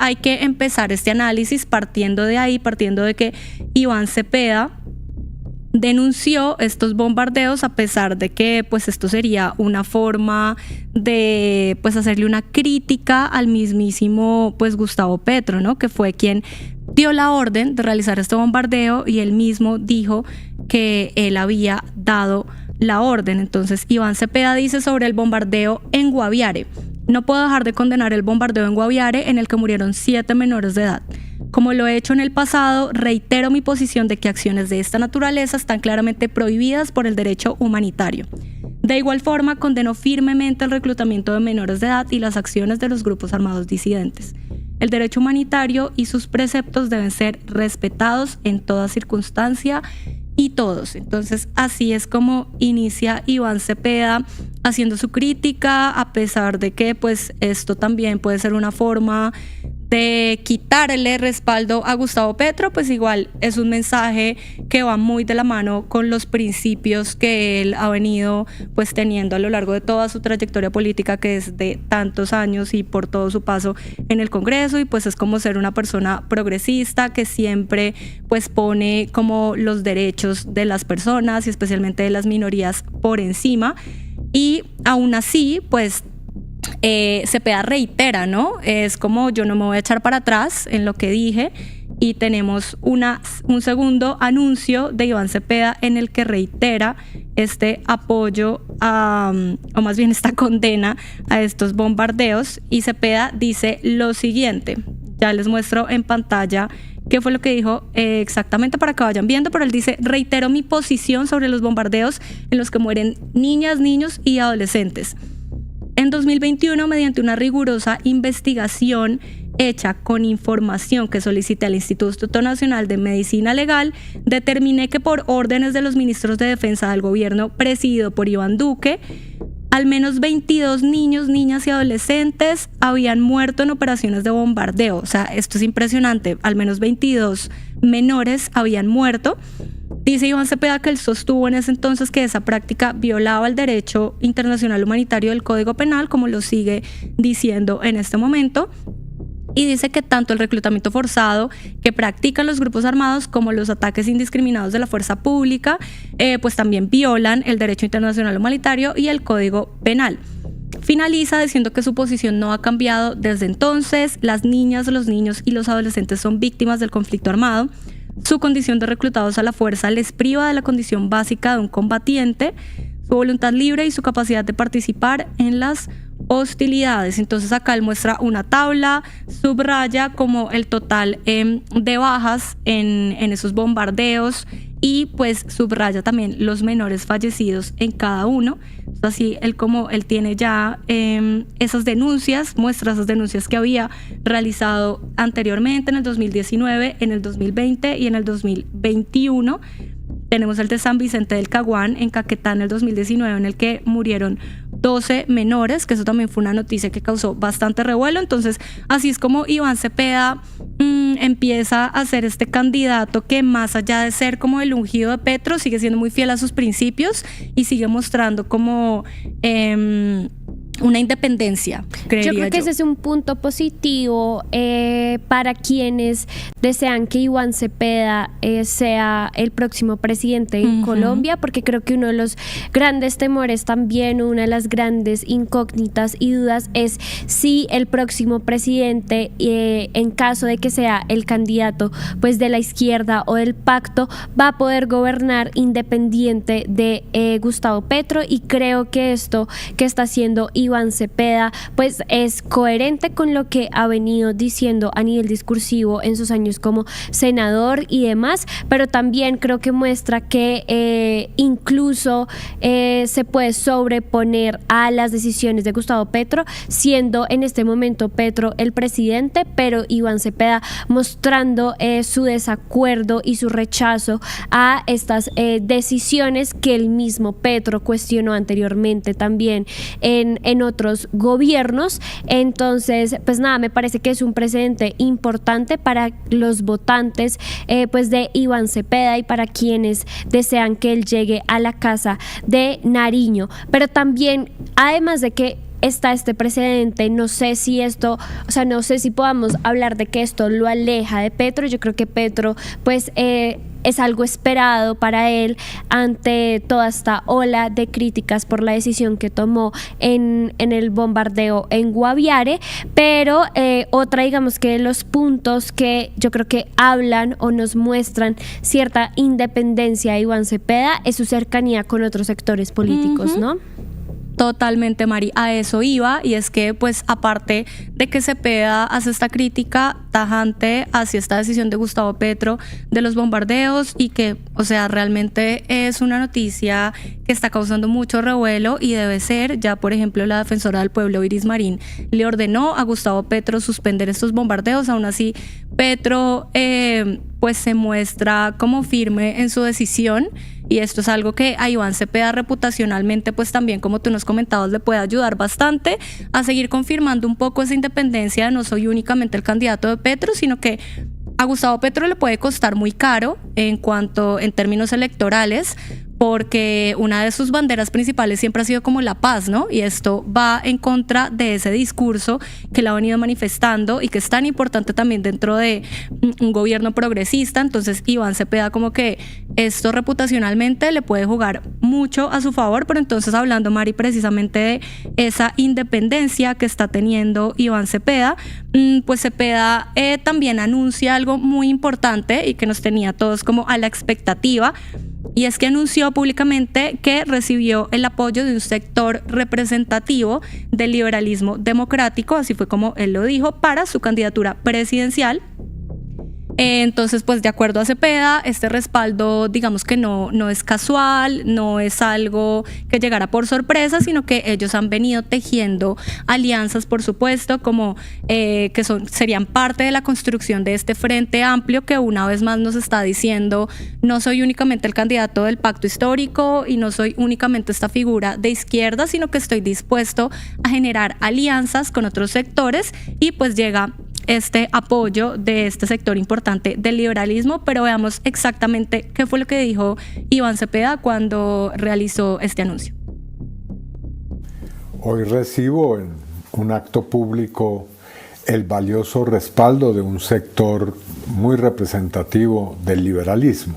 hay que empezar este análisis partiendo de ahí, partiendo de que Iván Cepeda denunció estos bombardeos, a pesar de que pues esto sería una forma de pues hacerle una crítica al mismísimo pues Gustavo Petro, ¿no? Que fue quien dio la orden de realizar este bombardeo y él mismo dijo que él había dado la orden. Entonces Iván Cepeda dice sobre el bombardeo en Guaviare: no puedo dejar de condenar el bombardeo en Guaviare, en el que murieron 7 menores de edad. Como lo he hecho en el pasado, reitero mi posición de que acciones de esta naturaleza están claramente prohibidas por el derecho humanitario. De igual forma, condeno firmemente el reclutamiento de menores de edad y las acciones de los grupos armados disidentes. El derecho humanitario y sus preceptos deben ser respetados en toda circunstancia y todos. Entonces, así es como inicia Iván Cepeda haciendo su crítica, a pesar de que pues esto también puede ser una forma de quitarle respaldo a Gustavo Petro, pues igual es un mensaje que va muy de la mano con los principios que él ha venido pues teniendo a lo largo de toda su trayectoria política, que es de tantos años, y por todo su paso en el Congreso, y pues es como ser una persona progresista que siempre pues pone como los derechos de las personas y especialmente de las minorías por encima. Y aún así pues Cepeda reitera, ¿no? Es como: yo no me voy a echar para atrás en lo que dije. Y tenemos un segundo anuncio de Iván Cepeda en el que reitera este apoyo o más bien esta condena a estos bombardeos. Y Cepeda dice lo siguiente: ya les muestro en pantalla qué fue lo que dijo exactamente para que vayan viendo, pero él dice: reitero mi posición sobre los bombardeos en los que mueren niñas, niños y adolescentes. En 2021, mediante una rigurosa investigación hecha con información que solicité al Instituto Nacional de Medicina Legal, determiné que por órdenes de los ministros de Defensa del gobierno presidido por Iván Duque, al menos 22 niños, niñas y adolescentes habían muerto en operaciones de bombardeo. O sea, esto es impresionante. Al menos 22 menores habían muerto. Dice Iván Cepeda que él sostuvo en ese entonces que esa práctica violaba el derecho internacional humanitario del Código Penal, como lo sigue diciendo en este momento. Y dice que tanto el reclutamiento forzado que practican los grupos armados como los ataques indiscriminados de la fuerza pública pues también violan el derecho internacional humanitario y el Código Penal. Finaliza diciendo que su posición no ha cambiado desde entonces. Las niñas, los niños y los adolescentes son víctimas del conflicto armado. Su condición de reclutados a la fuerza les priva de la condición básica de un combatiente, su voluntad libre y su capacidad de participar en las hostilidades. Entonces acá él muestra una tabla, subraya como el total de bajas en esos bombardeos y pues subraya también los menores fallecidos en cada uno. Así él tiene ya esas denuncias, muestra esas denuncias que había realizado anteriormente en el 2019, en el 2020 y en el 2021. Tenemos el de San Vicente del Caguán en Caquetá en el 2019, en el que murieron 12 menores, que eso también fue una noticia que causó bastante revuelo. Entonces, así es como Iván Cepeda empieza a ser este candidato que, más allá de ser como el ungido de Petro, sigue siendo muy fiel a sus principios y sigue mostrando como una independencia, creería yo. Creo que ese es un punto positivo para quienes desean que Iván Cepeda sea el próximo presidente en Colombia, porque creo que uno de los grandes temores también, una de las grandes incógnitas y dudas es si el próximo presidente, en caso de que sea el candidato pues de la izquierda o del pacto, va a poder gobernar independiente de Gustavo Petro. Y creo que esto que está haciendo Iván Cepeda pues es coherente con lo que ha venido diciendo a nivel discursivo en sus años como senador y demás, pero también creo que muestra que incluso se puede sobreponer a las decisiones de Gustavo Petro, siendo en este momento Petro el presidente, pero Iván Cepeda mostrando su desacuerdo y su rechazo a estas decisiones que el mismo Petro cuestionó anteriormente también en otros gobiernos. Entonces, pues nada, me parece que es un precedente importante para los votantes pues de Iván Cepeda y para quienes desean que él llegue a la Casa de Nariño. Pero también, además de que está este precedente. No sé si esto, o sea, no sé si podamos hablar de que esto lo aleja de Petro. Yo creo que Petro, pues, es algo esperado para él ante toda esta ola de críticas por la decisión que tomó en el bombardeo en Guaviare, pero otra, digamos que los puntos que yo creo que hablan o nos muestran cierta independencia de Iván Cepeda es su cercanía con otros sectores políticos, ¿no? Totalmente, Mari, a eso iba, y es que pues aparte de que Cepeda hace esta crítica tajante hacia esta decisión de Gustavo Petro de los bombardeos, y que, o sea, realmente es una noticia que está causando mucho revuelo y debe ser, ya por ejemplo la defensora del pueblo Iris Marín le ordenó a Gustavo Petro suspender estos bombardeos. Aún así Petro pues se muestra como firme en su decisión, y esto es algo que a Iván Cepeda reputacionalmente, pues también, como tú nos comentabas, le puede ayudar bastante a seguir confirmando un poco esa independencia. No soy únicamente el candidato de Petro, sino que a Gustavo Petro le puede costar muy caro en términos electorales, porque una de sus banderas principales siempre ha sido como la paz, ¿no? Y esto va en contra de ese discurso que él ha venido manifestando y que es tan importante también dentro de un gobierno progresista. Entonces Iván Cepeda, como que esto reputacionalmente le puede jugar mucho a su favor. Pero entonces, hablando, Mari, precisamente de esa independencia que está teniendo Iván Cepeda, pues Cepeda también anuncia algo muy importante y que nos tenía todos como a la expectativa, y es que anunció públicamente que recibió el apoyo de un sector representativo del liberalismo democrático, así fue como él lo dijo, para su candidatura presidencial. Entonces, pues de acuerdo a Cepeda, este respaldo, digamos que no es casual, no es algo que llegara por sorpresa, sino que ellos han venido tejiendo alianzas, por supuesto, como serían parte de la construcción de este frente amplio que una vez más nos está diciendo: no soy únicamente el candidato del pacto histórico y no soy únicamente esta figura de izquierda, sino que estoy dispuesto a generar alianzas con otros sectores, y pues llega este apoyo de este sector importante del liberalismo. Pero veamos exactamente qué fue lo que dijo Iván Cepeda cuando realizó este anuncio. Hoy recibo en un acto público el valioso respaldo de un sector muy representativo del liberalismo.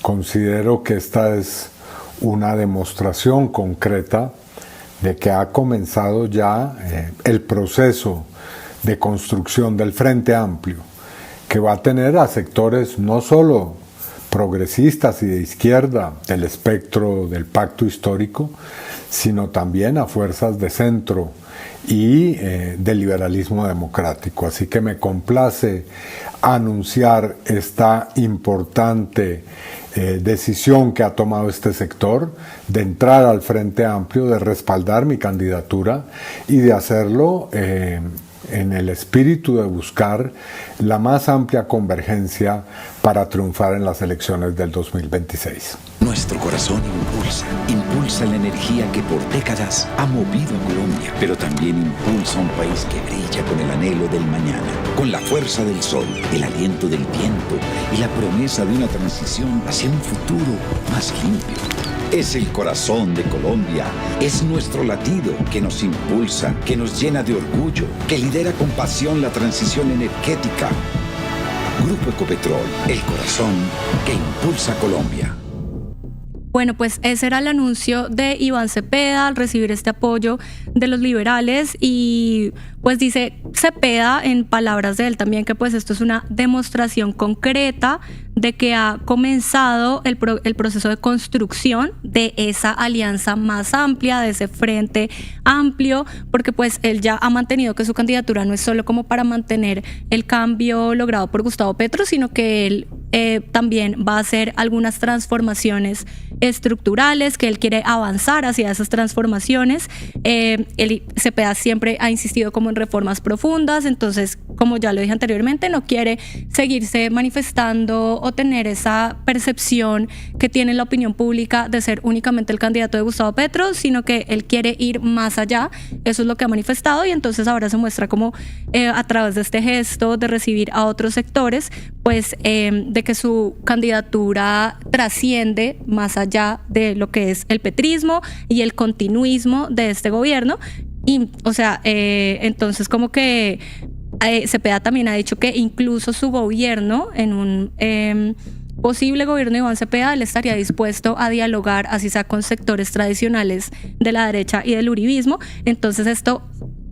Considero que esta es una demostración concreta de que ha comenzado ya el proceso de construcción del Frente Amplio, que va a tener a sectores no solo progresistas y de izquierda del espectro del pacto histórico, sino también a fuerzas de centro y del liberalismo democrático. Así que me complace anunciar esta importante decisión que ha tomado este sector de entrar al Frente Amplio, de respaldar mi candidatura y de hacerlo en el espíritu de buscar la más amplia convergencia para triunfar en las elecciones del 2026. Nuestro corazón impulsa la energía que por décadas ha movido a Colombia, pero también impulsa un país que brilla con el anhelo del mañana, con la fuerza del sol, el aliento del viento y la promesa de una transición hacia un futuro más limpio. Es el corazón de Colombia, es nuestro latido que nos impulsa, que nos llena de orgullo, que lidera con pasión la transición energética. Grupo Ecopetrol, el corazón que impulsa a Colombia. Bueno, pues ese era el anuncio de Iván Cepeda al recibir este apoyo de los liberales, y pues dice Cepeda, en palabras de él también, que pues esto es una demostración concreta de que ha comenzado el proceso de construcción de esa alianza más amplia, de ese frente amplio, porque pues él ya ha mantenido que su candidatura no es solo como para mantener el cambio logrado por Gustavo Petro, sino que él también va a hacer algunas transformaciones estructurales, que él quiere avanzar hacia esas transformaciones. Cepeda siempre ha insistido como en reformas profundas, entonces, como ya lo dije anteriormente, no quiere seguirse manifestando o tener esa percepción que tiene la opinión pública de ser únicamente el candidato de Gustavo Petro, sino que él quiere ir más allá. Eso es lo que ha manifestado, y entonces ahora se muestra como a través de este gesto de recibir a otros sectores, pues de que su candidatura trasciende más allá de lo que es el petrismo y el continuismo de este gobierno, o sea, entonces como que Cepeda también ha dicho que incluso su gobierno, en un posible gobierno de Iván Cepeda, él estaría dispuesto a dialogar, así sea con sectores tradicionales de la derecha y del uribismo. Entonces esto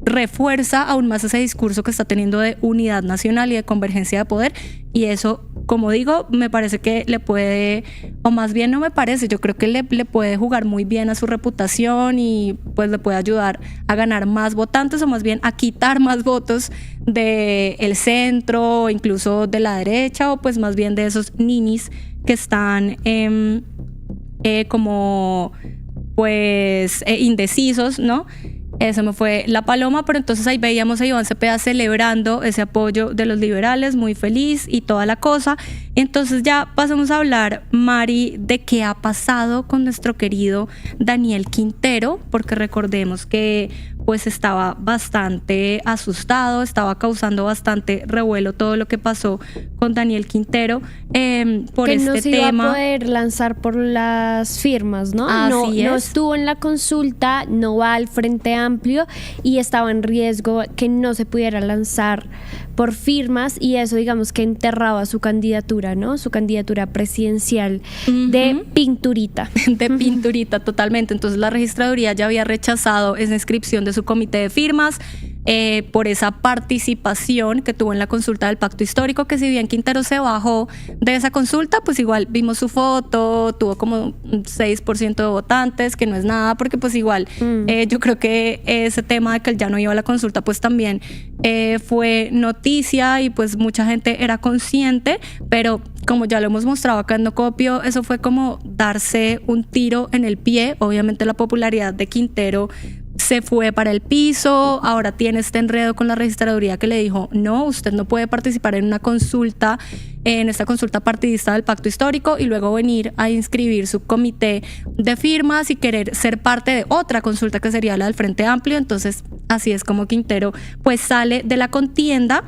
refuerza aún más ese discurso que está teniendo de unidad nacional y de convergencia de poder, y eso, como digo, me parece que le puede, o más bien no me parece, yo creo que le puede jugar muy bien a su reputación y pues le puede ayudar a ganar más votantes, o más bien a quitar más votos del centro, incluso de la derecha, o pues más bien de esos ninis que están como pues indecisos, ¿no? Esa me fue la paloma, pero entonces ahí veíamos a Iván Cepeda celebrando ese apoyo de los liberales, muy feliz y toda la cosa. Entonces ya pasamos a hablar, Mari, de qué ha pasado con nuestro querido Daniel Quintero, porque recordemos que pues estaba bastante asustado, estaba causando bastante revuelo todo lo que pasó con Daniel Quintero por que este no se tema. iba a poder lanzar por las firmas, ¿no? No estuvo en la consulta, no va al Frente Amplio y estaba en riesgo que no se pudiera lanzar por firmas, y eso digamos que enterraba su candidatura, ¿no? Su candidatura presidencial de pinturita. De pinturita, totalmente. Entonces la registraduría ya había rechazado esa inscripción de su comité de firmas por esa participación que tuvo en la consulta del Pacto Histórico, que si bien Quintero se bajó de esa consulta, pues igual vimos su foto, tuvo como un 6% de votantes, que no es nada, porque pues igual yo creo que ese tema de que él ya no iba a la consulta pues también fue noticia y pues mucha gente era consciente, pero como ya lo hemos mostrado acá en No Copio, eso fue como darse un tiro en el pie. Obviamente la popularidad de Quintero se fue para el piso, ahora tiene este enredo con la registraduría que le dijo, no, usted no puede participar en una consulta, en esta consulta partidista del Pacto Histórico, y luego venir a inscribir su comité de firmas y querer ser parte de otra consulta que sería la del Frente Amplio. Entonces así es como Quintero pues sale de la contienda.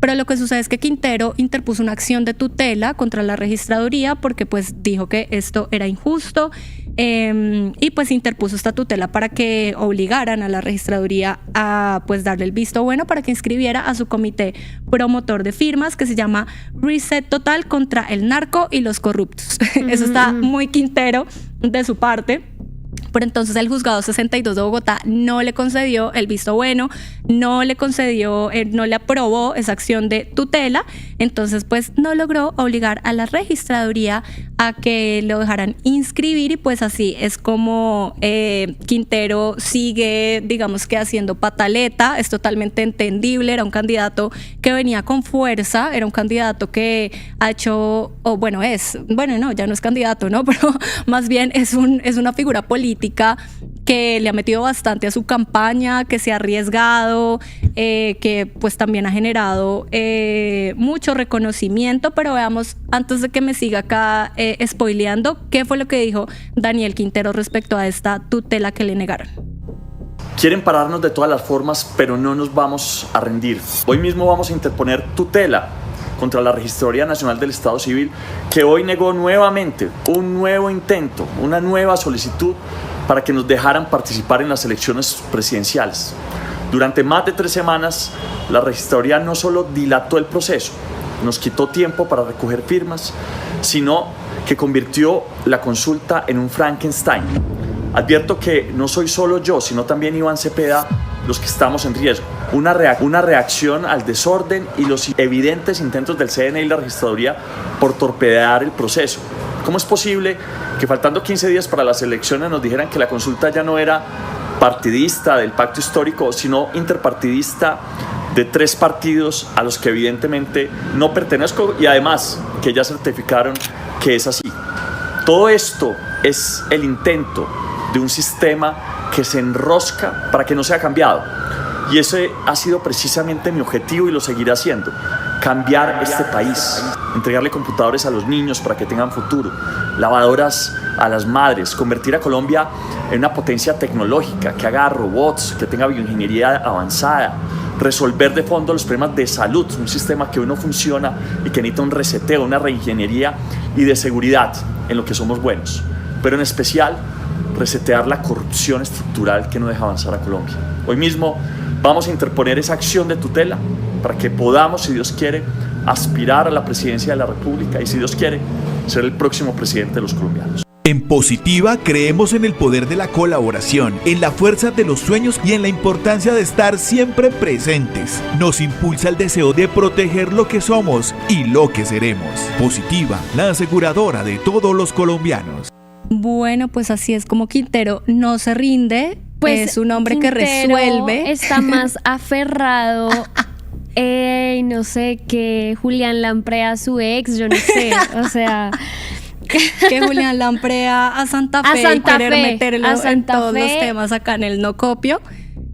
Pero lo que sucede es que Quintero interpuso una acción de tutela contra la registraduría porque pues dijo que esto era injusto, y pues interpuso esta tutela para que obligaran a la registraduría a pues darle el visto bueno para que inscribiera a su comité promotor de firmas, que se llama Reset Total contra el narco y los corruptos. Eso está muy Quintero de su parte. Pero entonces el juzgado 62 de Bogotá no le concedió el visto bueno, no le aprobó esa acción de tutela. Entonces pues no logró obligar a la registraduría a que lo dejaran inscribir, y pues así es como Quintero sigue, digamos que haciendo pataleta. Es totalmente entendible, era un candidato que venía con fuerza, era un candidato que ha hecho, ya no es candidato, ¿no? Pero más bien es una figura política que le ha metido bastante a su campaña, que se ha arriesgado, que pues también ha generado mucho reconocimiento. Pero veamos, antes de que me siga acá spoileando, qué fue lo que dijo Daniel Quintero respecto a esta tutela que le negaron. Quieren pararnos de todas las formas, pero no nos vamos a rendir. Hoy mismo vamos a interponer tutela contra la Registraduría Nacional del Estado Civil, que hoy negó nuevamente un nuevo intento, una nueva solicitud para que nos dejaran participar en las elecciones presidenciales. Durante más de 3 semanas, la Registraduría no solo dilató el proceso, nos quitó tiempo para recoger firmas, sino que convirtió la consulta en un Frankenstein. Advierto que no soy solo yo, sino también Iván Cepeda, los que estamos en riesgo. Una reacción al desorden y los evidentes intentos del CNE y la registraduría por torpedear el proceso. ¿Cómo es posible que faltando 15 días para las elecciones nos dijeran que la consulta ya no era partidista del Pacto Histórico, sino interpartidista de 3 partidos a los que evidentemente no pertenezco, y además que ya certificaron que es así? Todo esto es el intento de un sistema que se enrosca para que no sea cambiado. Y ese ha sido precisamente mi objetivo y lo seguiré haciendo. Cambiar este país, entregarle computadores a los niños para que tengan futuro, lavadoras a las madres, convertir a Colombia en una potencia tecnológica, que haga robots, que tenga bioingeniería avanzada, resolver de fondo los problemas de salud, un sistema que hoy no funciona y que necesita un reseteo, una reingeniería, y de seguridad en lo que somos buenos. Pero en especial resetear la corrupción estructural que no deja avanzar a Colombia. Hoy mismo vamos a interponer esa acción de tutela para que podamos, si Dios quiere, aspirar a la presidencia de la República y, si Dios quiere, ser el próximo presidente de los colombianos. En Positiva creemos en el poder de la colaboración, en la fuerza de los sueños y en la importancia de estar siempre presentes. Nos impulsa el deseo de proteger lo que somos y lo que seremos. Positiva, la aseguradora de todos los colombianos. Bueno, pues así es como Quintero no se rinde. Pues es un hombre Quintero que resuelve. Está más aferrado, no sé, que Julián Lamprea, su ex, yo no sé, o sea... Que Julián Lamprea a Santa Fe y querer meterlo en todos los temas acá en el No Copio,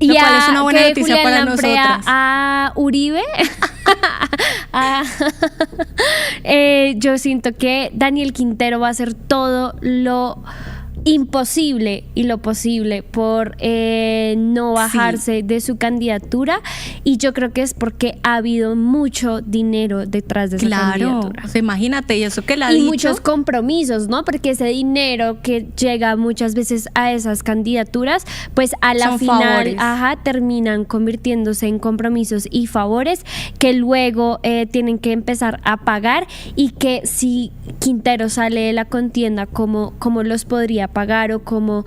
lo cual es una buena que noticia Julián para Lamprea nosotras. A Uribe. Yo siento que Daniel Quintero va a hacer todo lo imposible y lo posible por no bajarse de su candidatura, y yo creo que es porque ha habido mucho dinero detrás de esa candidatura. O sea, imagínate, y eso que la ha y dicho. muchos compromisos, ¿no? Porque ese dinero que llega muchas veces a esas candidaturas, pues a la Son final, favores. terminan convirtiéndose en compromisos y favores que luego tienen que empezar a pagar, y que si Quintero sale de la contienda, ¿cómo los podría pagar o cómo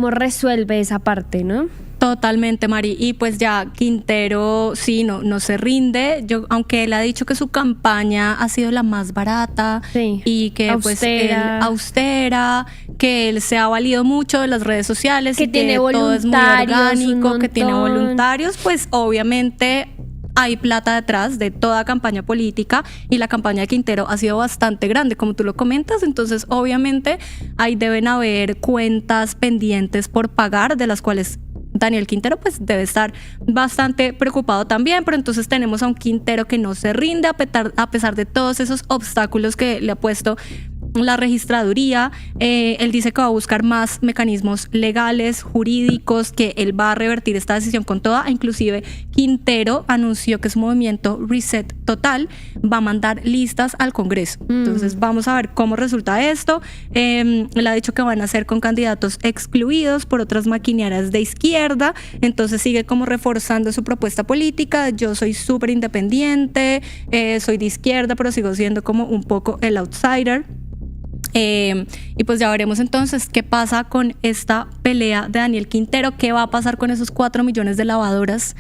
resuelve esa parte, ¿no? Totalmente, Mari. Y pues ya Quintero sí, no se rinde. Aunque él ha dicho que su campaña ha sido la más barata, Sí, y que pues él austera, que él se ha valido mucho de las redes sociales, que y tiene que todo es muy voluntarios, orgánico, un que tiene montón. voluntarios, pues obviamente hay plata detrás de toda campaña política, y la campaña de Quintero ha sido bastante grande, como tú lo comentas. Entonces obviamente ahí deben haber cuentas pendientes por pagar, de las cuales Daniel Quintero pues debe estar bastante preocupado también. Pero entonces tenemos a un Quintero que no se rinde a pesar de todos esos obstáculos que le ha puesto la registraduría. Él dice que va a buscar más mecanismos legales, jurídicos, que él va a revertir esta decisión con toda. Inclusive Quintero anunció que su movimiento Reset Total va a mandar listas al Congreso. Entonces vamos a ver cómo resulta esto. Él ha dicho que van a ser con candidatos excluidos por otras maquinarias de izquierda. Entonces sigue como reforzando su propuesta política. Yo soy súper independiente, soy de izquierda, pero sigo siendo como un poco el outsider. Y pues ya veremos entonces qué pasa con esta pelea de Daniel Quintero, qué va a pasar con esos 4 millones de lavadoras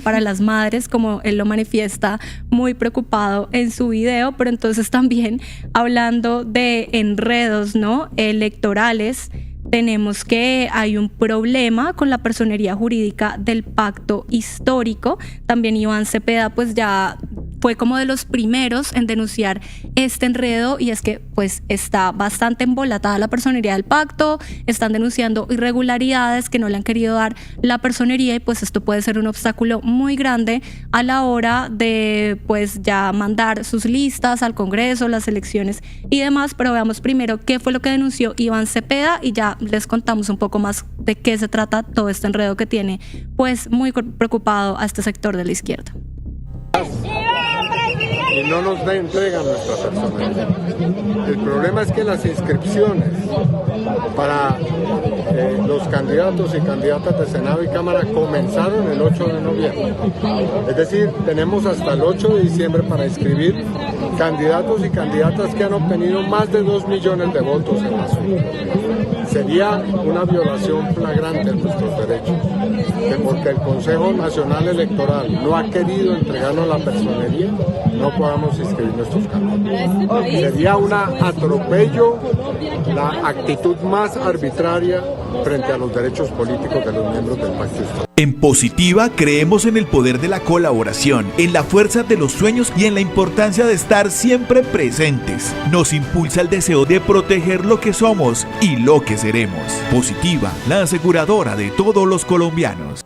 para las madres, como él lo manifiesta muy preocupado en su video. Pero entonces también, hablando de enredos, ¿no?, electorales, tenemos que hay un problema con la personería jurídica del pacto histórico. También Iván Cepeda pues ya fue como de los primeros en denunciar este enredo, y es que pues está bastante embolatada la personería del pacto. Están denunciando irregularidades que no le han querido dar la personería, y pues esto puede ser un obstáculo muy grande a la hora de pues ya mandar sus listas al Congreso, las elecciones y demás. Pero veamos primero qué fue lo que denunció Iván Cepeda, y ya les contamos un poco más de qué se trata todo este enredo que tiene pues muy preocupado a este sector de la izquierda. Y no nos entregan nuestra personalidad. El problema es que las inscripciones para los candidatos y candidatas de Senado y Cámara comenzaron el 8 de noviembre. Es decir, tenemos hasta el 8 de diciembre para inscribir candidatos y candidatas que han obtenido más de 2 millones de votos en la zona. Sería una violación flagrante de nuestros derechos, que porque el Consejo Nacional Electoral no ha querido entregarnos la personería, no podamos inscribir nuestros candidatos. Sería un atropello, la actitud más arbitraria frente a los derechos políticos de los miembros del pacto histórico. En Positiva creemos en el poder de la colaboración, en la fuerza de los sueños y en la importancia de estar siempre presentes. Nos impulsa el deseo de proteger lo que somos y lo que seremos. Positiva, la aseguradora de todos los colombianos.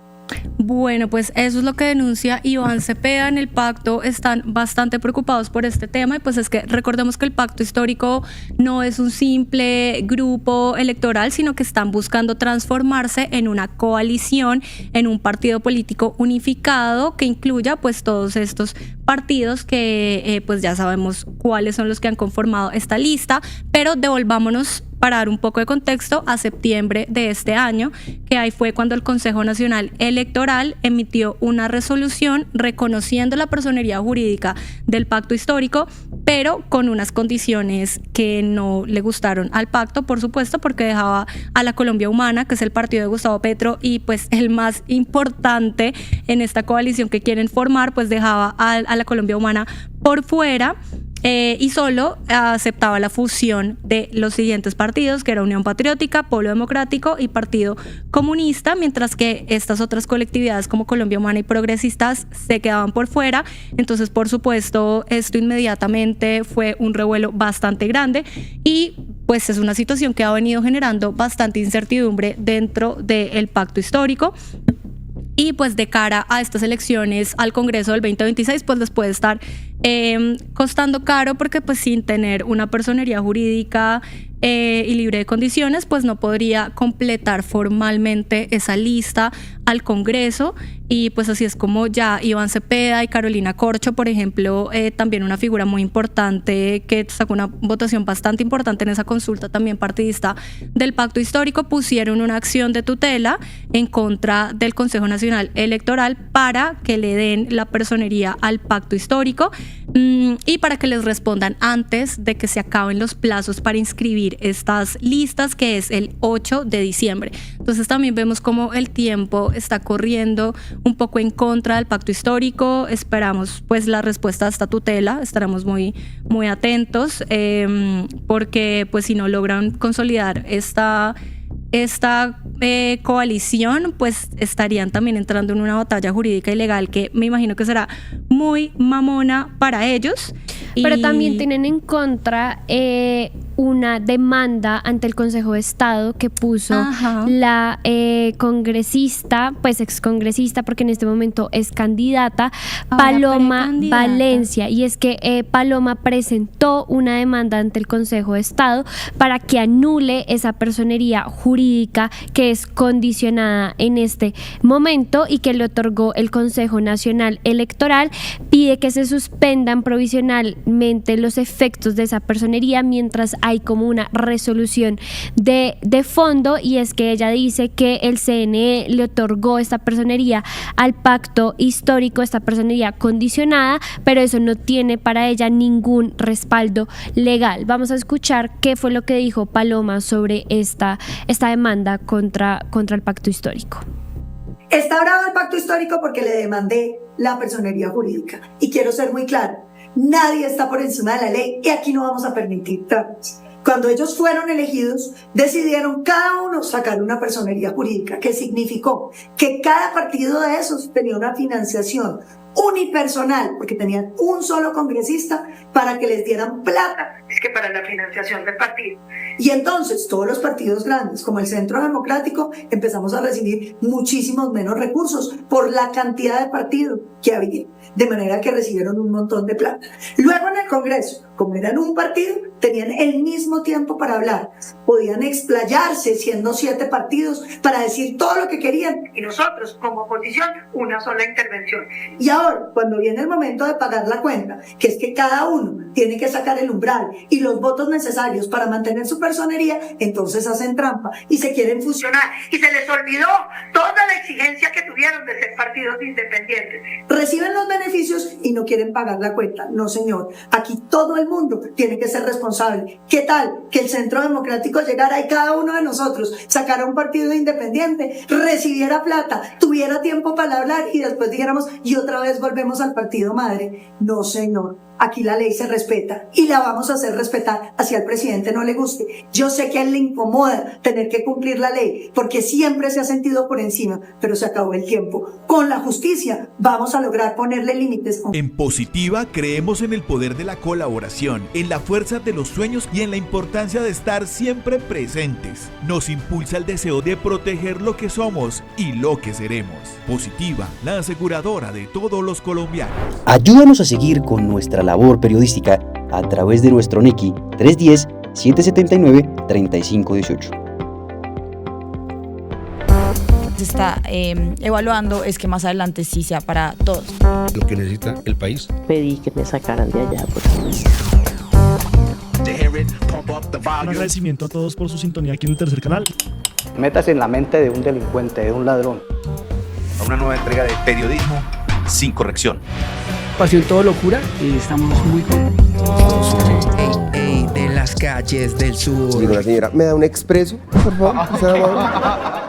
Bueno, pues eso es lo que denuncia Iván Cepeda. En el pacto están bastante preocupados por este tema, y pues es que recordemos que el pacto histórico no es un simple grupo electoral, sino que están buscando transformarse en una coalición, en un partido político unificado que incluya pues todos estos partidos que pues ya sabemos cuáles son los que han conformado esta lista. Pero devolvámonos para dar un poco de contexto, a septiembre de este año, que ahí fue cuando el Consejo Nacional Electoral emitió una resolución reconociendo la personería jurídica del pacto histórico, pero con unas condiciones que no le gustaron al pacto, por supuesto, porque dejaba a la Colombia Humana, que es el partido de Gustavo Petro y pues el más importante en esta coalición que quieren formar, pues dejaba a la Colombia Humana por fuera. Y solo aceptaba la fusión de los siguientes partidos, que era Unión Patriótica, Polo Democrático y Partido Comunista, mientras que estas otras colectividades como Colombia Humana y Progresistas se quedaban por fuera. Entonces, por supuesto, esto inmediatamente fue un revuelo bastante grande y pues es una situación que ha venido generando bastante incertidumbre dentro del pacto histórico. Y pues de cara a estas elecciones al Congreso del 2026, pues les puede estar costando caro, porque pues sin tener una personería jurídica y libre de condiciones, pues no podría completar formalmente esa lista al Congreso. Y pues así es como ya Iván Cepeda y Carolina Corcho, por ejemplo, también una figura muy importante que sacó una votación bastante importante en esa consulta también partidista del pacto histórico, pusieron una acción de tutela en contra del Consejo Nacional Electoral para que le den la personería al pacto histórico y para que les respondan antes de que se acaben los plazos para inscribir estas listas, que es el 8 de diciembre. Entonces también vemos cómo el tiempo está corriendo un poco en contra del pacto histórico. Esperamos pues la respuesta a esta tutela, estaremos muy atentos, porque pues si no logran consolidar esta coalición, pues estarían también entrando en una batalla jurídica y legal que me imagino que será muy mamona para ellos. Pero también tienen en contra una demanda ante el Consejo de Estado que puso la congresista, pues excongresista, porque en este momento es candidata, Paloma Valencia. Y es que Paloma presentó una demanda ante el Consejo de Estado para que anule esa personería jurídica que es condicionada en este momento y que le otorgó el Consejo Nacional Electoral. Pide que se suspendan provisionalmente los efectos de esa personería mientras hay como una resolución de fondo, y es que ella dice que el CNE le otorgó esta personería al pacto histórico, esta personería condicionada, pero eso no tiene para ella ningún respaldo legal. Vamos a escuchar qué fue lo que dijo Paloma sobre esta demanda contra el pacto histórico. Está bravo el pacto histórico porque le demandé la personería jurídica. Y quiero ser muy claro, nadie está por encima de la ley y aquí no vamos a permitir trampas. Cuando ellos fueron elegidos, decidieron cada uno sacar una personería jurídica, que significó que cada partido de esos tenía una financiación unipersonal, porque tenían un solo congresista para que les dieran plata, es que para la financiación del partido. Y entonces todos los partidos grandes, como el Centro Democrático, empezamos a recibir muchísimos menos recursos por la cantidad de partidos que había, de manera que recibieron un montón de plata. Luego en el Congreso, como eran un partido, tenían el mismo tiempo para hablar, podían explayarse siendo 7 partidos para decir todo lo que querían, y nosotros como oposición una sola intervención. Y ahora, cuando viene el momento de pagar la cuenta, que es que cada uno tiene que sacar el umbral y los votos necesarios para mantener su personería, entonces hacen trampa y se quieren fusionar, y se les olvidó toda la exigencia que tuvieron de ser partidos independientes. Reciben los beneficios y no quieren pagar la cuenta. No, señor, aquí todo el mundo tiene que ser responsable. ¿Qué tal que el Centro Democrático llegara y cada uno de nosotros sacara un partido independiente, recibiera plata, tuviera tiempo para hablar y después dijéramos y otra vez volvemos al partido madre? No, señor. Aquí la ley se respeta y la vamos a hacer respetar, así al presidente no le guste. Yo sé que a él le incomoda tener que cumplir la ley porque siempre se ha sentido por encima, pero se acabó el tiempo. Con la justicia vamos a lograr ponerle límites. En Positiva creemos en el poder de la colaboración, en la fuerza de los sueños y en la importancia de estar siempre presentes. Nos impulsa el deseo de proteger lo que somos y lo que seremos. Positiva, la aseguradora de todos los colombianos. Ayúdanos a seguir con nuestra labor periodística a través de nuestro NECI 310-779-3518. Se está evaluando es que más adelante sí sea para todos. Lo que necesita el país. Pedí que me sacaran de allá. Un agradecimiento a todos por su sintonía aquí en el tercer canal. Métase en la mente de un delincuente, de un ladrón. A una nueva entrega de periodismo sin corrección. Pasión todo locura y estamos muy contentos. De las calles del sur. Digo, la señora, ¿me da un expreso, por favor?